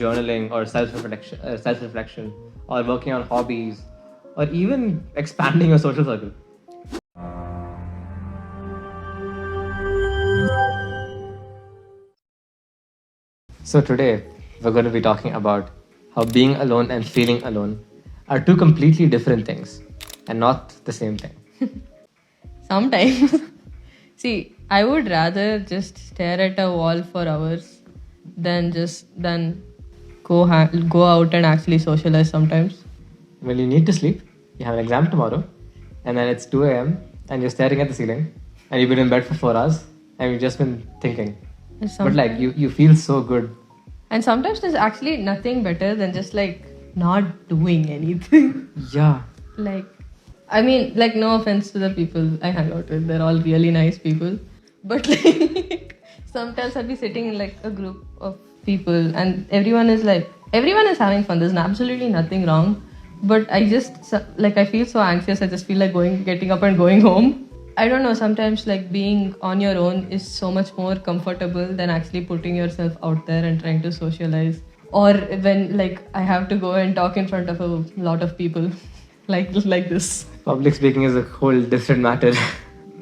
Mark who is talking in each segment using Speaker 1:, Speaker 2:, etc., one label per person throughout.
Speaker 1: journaling or self-reflection, or working on hobbies, or even expanding your social circle. So today we're going to be talking about how being alone and feeling alone are two completely different things and not the same thing.
Speaker 2: Sometimes. See, I would rather just stare at a wall for hours than go out and actually socialize sometimes.
Speaker 1: Well, you need to sleep. You have an exam tomorrow, and then it's 2 a.m. and you're staring at the ceiling, and you've been in bed for 4 hours, and you've just been thinking. But like you feel so good.
Speaker 2: And sometimes there's actually nothing better than just like not doing anything.
Speaker 1: Yeah.
Speaker 2: Like, no offense to the people I hang out with, they're all really nice people. But like, sometimes I'll be sitting in like a group of people and everyone is having fun. There's absolutely nothing wrong. But I feel so anxious. I just feel like getting up and going home. I don't know, sometimes like being on your own is so much more comfortable than actually putting yourself out there and trying to socialize. Or when like I have to go and talk in front of a lot of people like this.
Speaker 1: Public speaking is a whole different matter.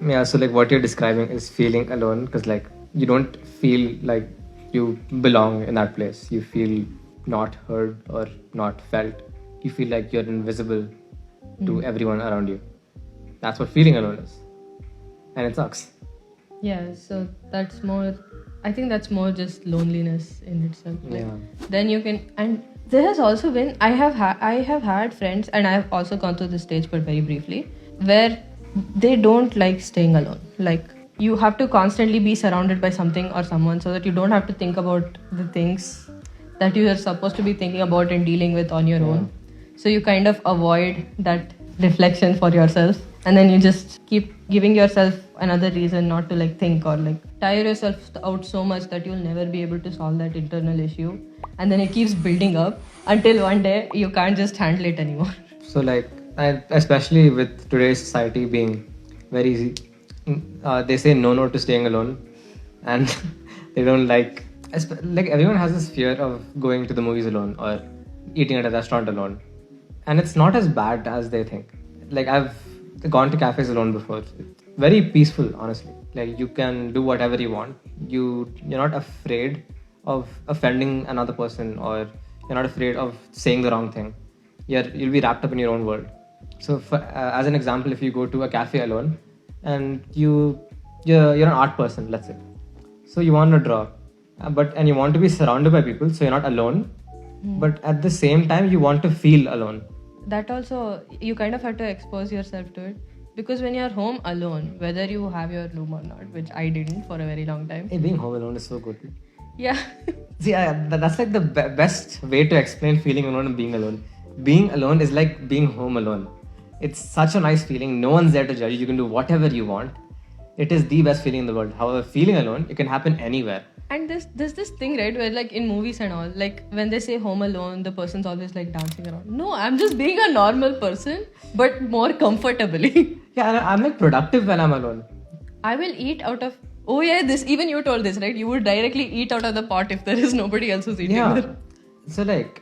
Speaker 1: Yeah, so like what you're describing is feeling alone because like you don't feel like you belong in that place. You feel not heard or not felt. You feel like you're invisible to everyone around you. That's what feeling alone is. And it sucks.
Speaker 2: Yeah, so I think that's more just loneliness in itself. Like,
Speaker 1: Yeah.
Speaker 2: Then you can, and there has also been, I have had friends, and I have also gone through this stage, but very briefly, where they don't like staying alone. Like, you have to constantly be surrounded by something or someone so that you don't have to think about the things that you are supposed to be thinking about and dealing with on your own. So you kind of avoid that reflection for yourself, and then you just keep giving yourself another reason not to like think or like tire yourself out so much that you'll never be able to solve that internal issue, and then it keeps building up until one day you can't just handle it anymore.
Speaker 1: So like, especially with today's society being very easy, they say no to staying alone, and they don't like everyone has this fear of going to the movies alone or eating at a restaurant alone, and it's not as bad as they think. Like I've gone to cafes alone before. It's very peaceful, honestly. Like you can do whatever you want. You're not afraid of offending another person, or you're not afraid of saying the wrong thing. You'll be wrapped up in your own world. So as an example, if you go to a cafe alone and you're an art person, let's say, so you want to draw, and you want to be surrounded by people, so you're not alone, but at the same time you want to feel alone.
Speaker 2: That also, you kind of have to expose yourself to it, because when you're home alone, whether you have your room or not, which I didn't for a very long time.
Speaker 1: Hey, being home alone is so good.
Speaker 2: Yeah.
Speaker 1: See, that's like the best way to explain feeling alone and being alone. Being alone is like being home alone. It's such a nice feeling. No one's there to judge you. You can do whatever you want. It is the best feeling in the world. However, feeling alone, it can happen anywhere.
Speaker 2: And there's this thing, right, where like in movies and all, like when they say home alone, the person's always like dancing around. No, I'm just being a normal person, but more comfortably.
Speaker 1: Yeah, I'm like productive when I'm alone.
Speaker 2: I will eat out of, oh yeah, even you told this, right? You would directly eat out of the pot if there is nobody else who's eating there.
Speaker 1: So like,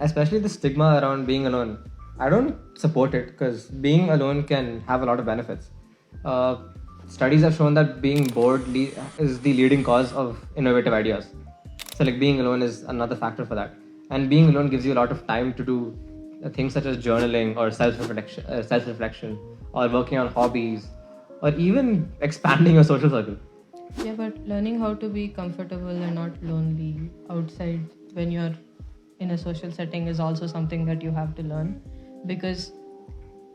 Speaker 1: especially the stigma around being alone. I don't support it because being alone can have a lot of benefits. Studies have shown that being bored is the leading cause of innovative ideas. So like being alone is another factor for that. And being alone gives you a lot of time to do things such as journaling or self-reflection, or working on hobbies, or even expanding your social circle.
Speaker 2: Yeah, but learning how to be comfortable and not lonely outside when you're in a social setting is also something that you have to learn, because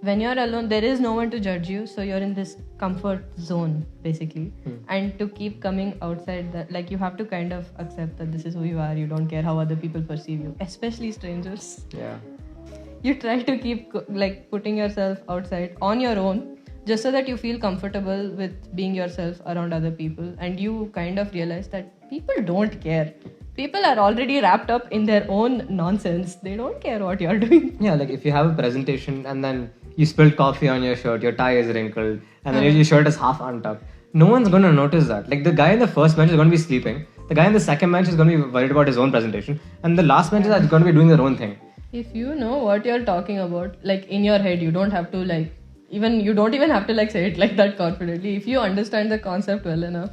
Speaker 2: when you're alone, there is no one to judge you, so you're in this comfort zone basically. And to keep coming outside that, like, you have to kind of accept that this is who you are. You don't care how other people perceive you, especially strangers.
Speaker 1: Yeah.
Speaker 2: You try to keep like putting yourself outside on your own, just so that you feel comfortable with being yourself around other people, and you kind of realize that people don't care. People are already wrapped up in their own nonsense. They don't care what you're doing.
Speaker 1: Yeah, like if you have a presentation and then you spilled coffee on your shirt, your tie is wrinkled, and then your shirt is half untucked, no one's going to notice that. Like the guy in the first bench is going to be sleeping, The guy in the second bench is going to be worried about his own presentation, and the last benches are going to be doing their own thing.
Speaker 2: If you know what you're talking about, like in your head, you don't have to like you don't even have to like say it like that confidently. If you understand the concept well enough,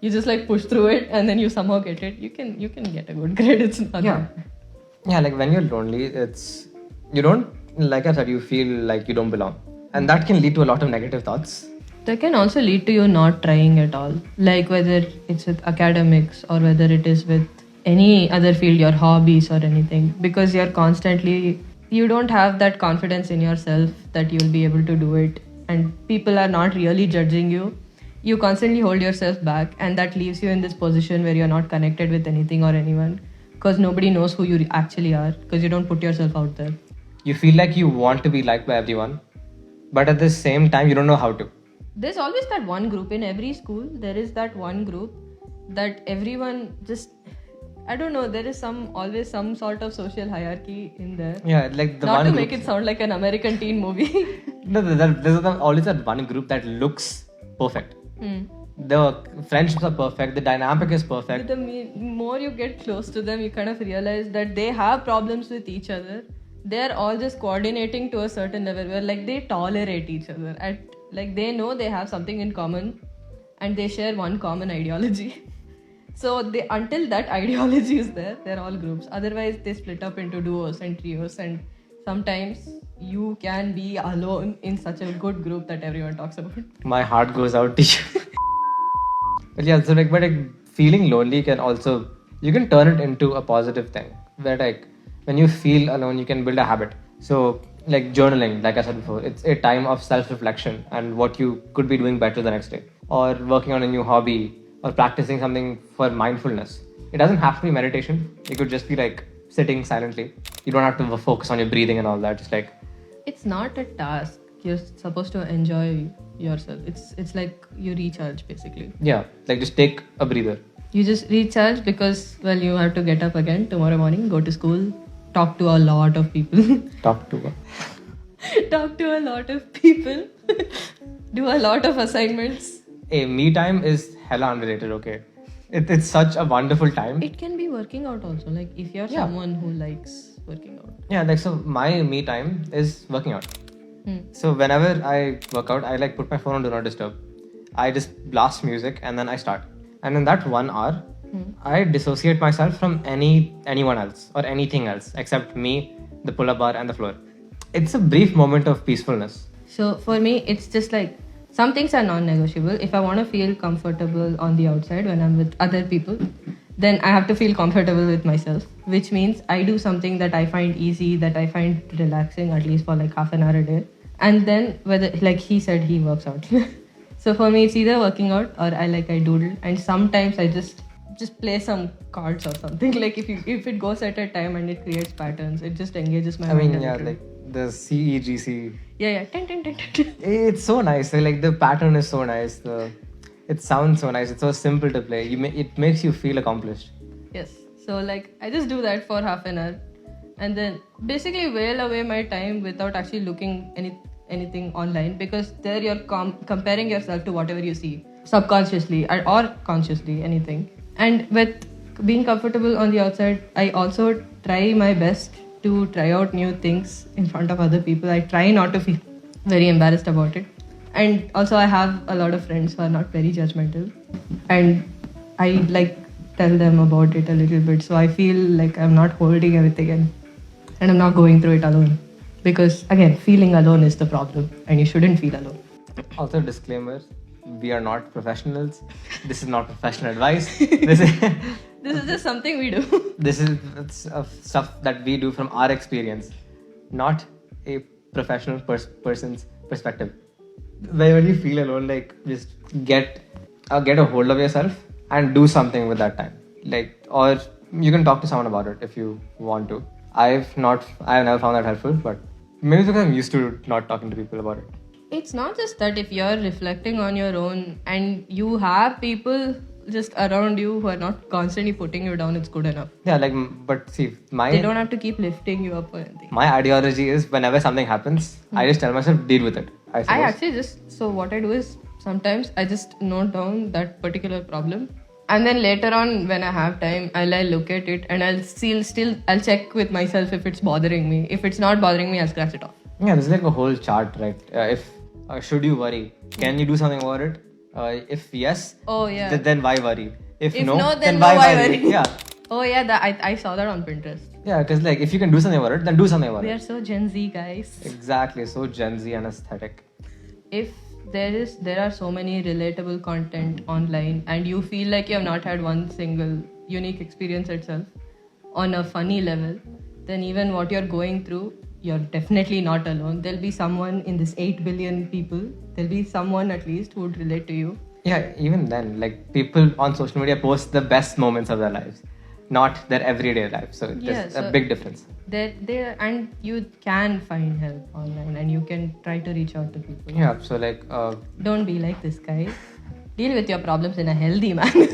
Speaker 2: you just like push through it and then you somehow get it. You can get a good grade. It's not
Speaker 1: Yeah, like when you're lonely, it's you don't, like I said, you feel like you don't belong, and that can lead to a lot of negative thoughts.
Speaker 2: That can also lead to you not trying at all, like whether it's with academics or whether it is with any other field, your hobbies or anything, because you don't have that confidence in yourself that you'll be able to do it, and people are not really judging you. You constantly hold yourself back, and that leaves you in this position where you're not connected with anything or anyone, because nobody knows who you actually are, because you don't put yourself out there.
Speaker 1: You feel like you want to be liked by everyone, but at the same time, you don't know how to.
Speaker 2: There's always that one group in every school. There is that one group that everyone just, I don't know, there is always some sort of social hierarchy in there.
Speaker 1: Yeah, like the
Speaker 2: Not
Speaker 1: one
Speaker 2: to
Speaker 1: group,
Speaker 2: make it sound like an American teen movie.
Speaker 1: no, there's always that one group that looks perfect. The friendships are perfect. The dynamic is perfect.
Speaker 2: The more you get close to them, you kind of realize that they have problems with each other. They're all just coordinating to a certain level where like they tolerate each other. Like they know they have something in common and they share one common ideology. So until that ideology is there, they're all groups. Otherwise, they split up into duos and trios, and sometimes you can be alone in such a good group that everyone talks about.
Speaker 1: My heart goes out to you. But yeah, so like, but like feeling lonely can also, you can turn it into a positive thing. Where like when you feel alone, you can build a habit. So like journaling, like I said before, it's a time of self-reflection and what you could be doing better the next day, or working on a new hobby, or practicing something for mindfulness. It doesn't have to be meditation. It could just be like sitting silently. You don't have to focus on your breathing and all that. Just like,
Speaker 2: it's not a task. You're supposed to enjoy yourself. It's like you recharge basically.
Speaker 1: yeah, like just take a breather.
Speaker 2: You just recharge because, well, you have to get up again tomorrow morning, go to school, talk to a lot of people.
Speaker 1: Talk to
Speaker 2: Talk to a lot of people. Do a lot of assignments.
Speaker 1: Hey, me time is hella underrated, okay? It's such a wonderful time.
Speaker 2: It can be working out also. Like if you're someone who likes working out.
Speaker 1: Yeah, like so my me time is working out. So whenever I work out, I like put my phone on do not disturb. I just blast music and then I start. And in that 1 hour, I dissociate myself from anyone else or anything else except me, the pull-up bar and the floor. It's a brief moment of peacefulness.
Speaker 2: So for me, it's just like some things are non-negotiable. If I want to feel comfortable on the outside when I'm with other people, then I have to feel comfortable with myself, which means I do something that I find easy, that I find relaxing, at least for like half an hour a day. And then whether, like he said, he works out. So for me, it's either working out or I doodle, and sometimes I just play some cards or something. Like if it goes at a time and it creates patterns, it just engages my mind.
Speaker 1: Like the CEGC.
Speaker 2: Yeah. Tin, tin, tin, tin.
Speaker 1: It's so nice. Like the pattern is so nice. It sounds so nice. It's so simple to play. It makes you feel accomplished.
Speaker 2: Yes. So like I just do that for half an hour, and then basically wail away my time without actually looking anything online, because there you're comparing yourself to whatever you see subconsciously or consciously, anything. And with being comfortable on the outside, I also try my best to try out new things in front of other people. I try not to feel very embarrassed about it. And also I have a lot of friends who are not very judgmental, and I like tell them about it a little bit, so I feel like I'm not holding everything and I'm not going through it alone. Because again, feeling alone is the problem, and you shouldn't feel alone.
Speaker 1: Also, disclaimer: we are not professionals. This is not professional advice. This
Speaker 2: is just something we do.
Speaker 1: This is stuff that we do from our experience, not a professional person's perspective. When you feel alone, like just get a hold of yourself and do something with that time. Like, or you can talk to someone about it if you want to. I've never found that helpful, but maybe because I'm used to not talking to people about it.
Speaker 2: It's not just that. If you're reflecting on your own and you have people just around you who are not constantly putting you down, it's good enough.
Speaker 1: Yeah, like, but see,
Speaker 2: they don't have to keep lifting you up or anything.
Speaker 1: My ideology is whenever something happens, I just tell myself, deal with it.
Speaker 2: So what I do is sometimes I just note down that particular problem And then later on, when I have time, I'll look at it and I'll check with myself if it's bothering me. If it's not bothering me, I'll scratch it off.
Speaker 1: Yeah, there's like a whole chart, right? If should you worry? Can you do something about it? If yes,
Speaker 2: Oh yeah.
Speaker 1: then why worry? If
Speaker 2: If
Speaker 1: no,
Speaker 2: no, then
Speaker 1: why
Speaker 2: no, why
Speaker 1: worry?
Speaker 2: worry?
Speaker 1: Yeah,
Speaker 2: Oh yeah, I saw that on Pinterest.
Speaker 1: yeah, because like if you can do something about it, then do something about
Speaker 2: We
Speaker 1: it.
Speaker 2: are so Gen Z guys.
Speaker 1: Exactly, so Gen Z and aesthetic.
Speaker 2: If there are so many relatable content online and you feel like you have not had one single unique experience itself on a funny level, then even what you're going through, you're definitely not alone. There'll be someone in this 8 billion people, there'll be someone at least who would relate to you.
Speaker 1: Yeah, even then, like people on social media post the best moments of their lives, not their everyday life. So there's a big difference.
Speaker 2: There and you can find help online and you can try to reach out to people.
Speaker 1: Yeah, so like
Speaker 2: Don't be like this guy. Deal with your problems in a healthy manner.